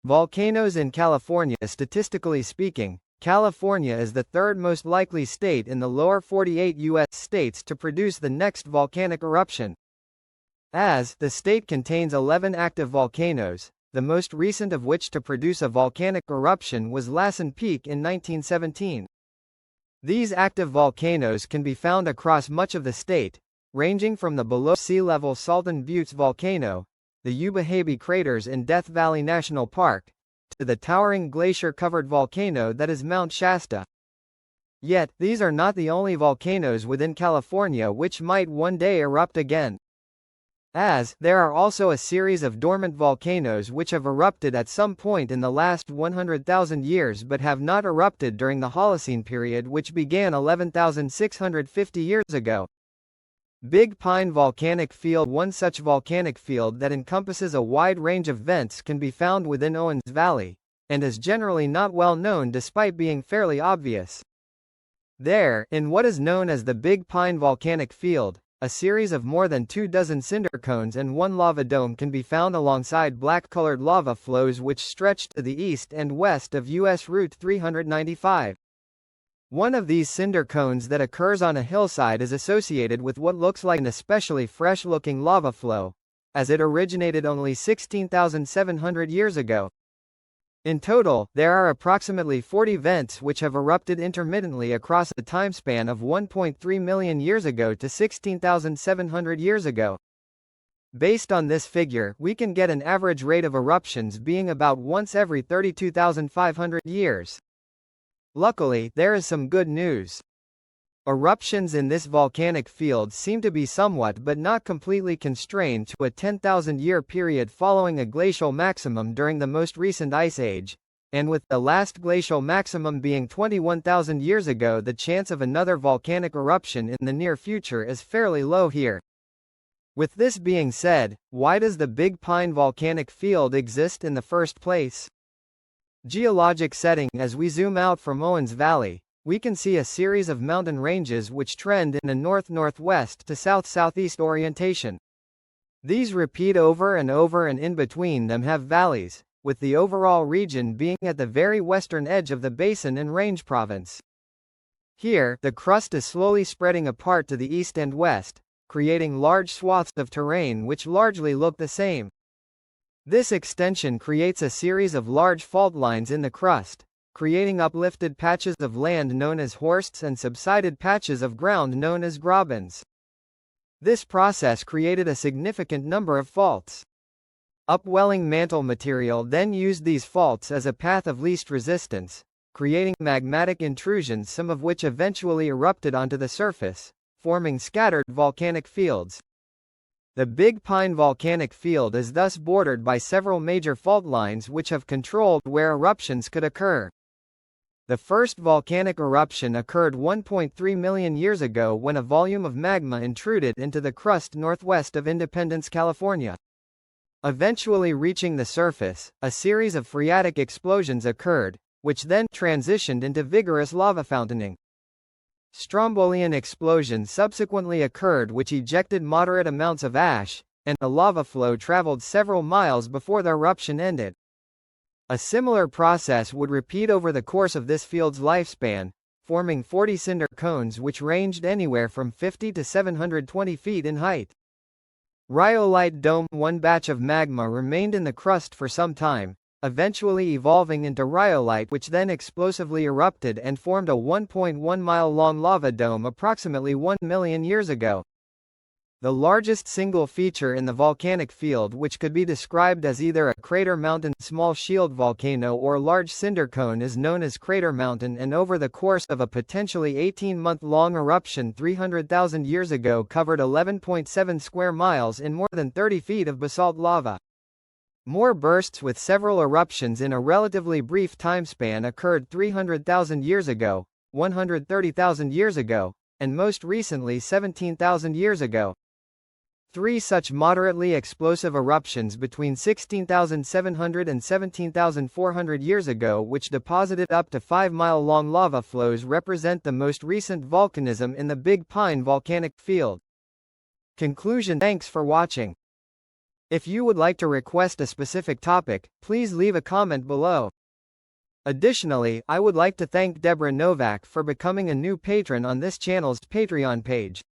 Volcanoes in California. Statistically speaking, California is the third most likely state in the lower 48 U.S. states to produce the next volcanic eruption. As the state contains 11 active volcanoes, the most recent of which to produce a volcanic eruption was Lassen Peak in 1917. These active volcanoes can be found across much of the state, ranging from the below sea level Salton Buttes volcano, the Ubahabe craters in Death Valley National Park, to the towering glacier-covered volcano that is Mount Shasta. Yet, these are not the only volcanoes within California which might one day erupt again. As there are also a series of dormant volcanoes which have erupted at some point in the last 100,000 years but have not erupted during the Holocene period, which began 11,650 years ago. Big Pine Volcanic Field. One such volcanic field that encompasses a wide range of vents can be found within Owens Valley, and is generally not well known despite being fairly obvious. There, in what is known as the Big Pine Volcanic Field, a series of more than 24 cinder cones and one lava dome can be found alongside black-colored lava flows which stretch to the east and west of U.S. Route 395. One of these cinder cones that occurs on a hillside is associated with what looks like an especially fresh-looking lava flow, as it originated only 16,700 years ago. In total, there are approximately 40 vents which have erupted intermittently across a timespan of 1.3 million years ago to 16,700 years ago. Based on this figure, we can get an average rate of eruptions being about once every 32,500 years. Luckily, there is some good news. Eruptions in this volcanic field seem to be somewhat but not completely constrained to a 10,000-year period following a glacial maximum during the most recent ice age, and with the last glacial maximum being 21,000 years ago, the chance of another volcanic eruption in the near future is fairly low here. With this being said, why does the Big Pine Volcanic Field exist in the first place? Geologic setting. As we zoom out from Owens Valley, we can see a series of mountain ranges which trend in a north-northwest to south-southeast orientation. These repeat over and over, and in between them have valleys, with the overall region being at the very western edge of the basin and range province. Here, the crust is slowly spreading apart to the east and west, creating large swaths of terrain which largely look the same. This extension creates a series of large fault lines in the crust, creating uplifted patches of land known as horsts and subsided patches of ground known as grabens. This process created a significant number of faults. Upwelling mantle material then used these faults as a path of least resistance, creating magmatic intrusions, some of which eventually erupted onto the surface, forming scattered volcanic fields. The Big Pine Volcanic Field is thus bordered by several major fault lines which have controlled where eruptions could occur. The first volcanic eruption occurred 1.3 million years ago when a volume of magma intruded into the crust northwest of Independence, California. Eventually reaching the surface, a series of phreatic explosions occurred, which then transitioned into vigorous lava fountaining. Strombolian explosions subsequently occurred which ejected moderate amounts of ash, and a lava flow traveled several miles before the eruption ended. A similar process would repeat over the course of this field's lifespan, forming 40 cinder cones which ranged anywhere from 50 to 720 feet in height. Rhyolite dome. One batch of magma remained in the crust for some time, eventually evolving into rhyolite, which then explosively erupted and formed a 1.1-mile-long lava dome approximately 1 million years ago. The largest single feature in the volcanic field, which could be described as either a crater mountain, small shield volcano, or large cinder cone, is known as Crater Mountain, and over the course of a potentially 18-month-long eruption 300,000 years ago covered 11.7 square miles in more than 30 feet of basalt lava. More bursts with several eruptions in a relatively brief timespan occurred 300,000 years ago, 130,000 years ago, and most recently 17,000 years ago. 3 such moderately explosive eruptions between 16,700 and 17,400 years ago, which deposited up to 5-mile-long lava flows, represent the most recent volcanism in the Big Pine Volcanic Field. Conclusion. Thanks for watching. If you would like to request a specific topic, please leave a comment below. Additionally, I would like to thank Deborah Novak for becoming a new patron on this channel's Patreon page.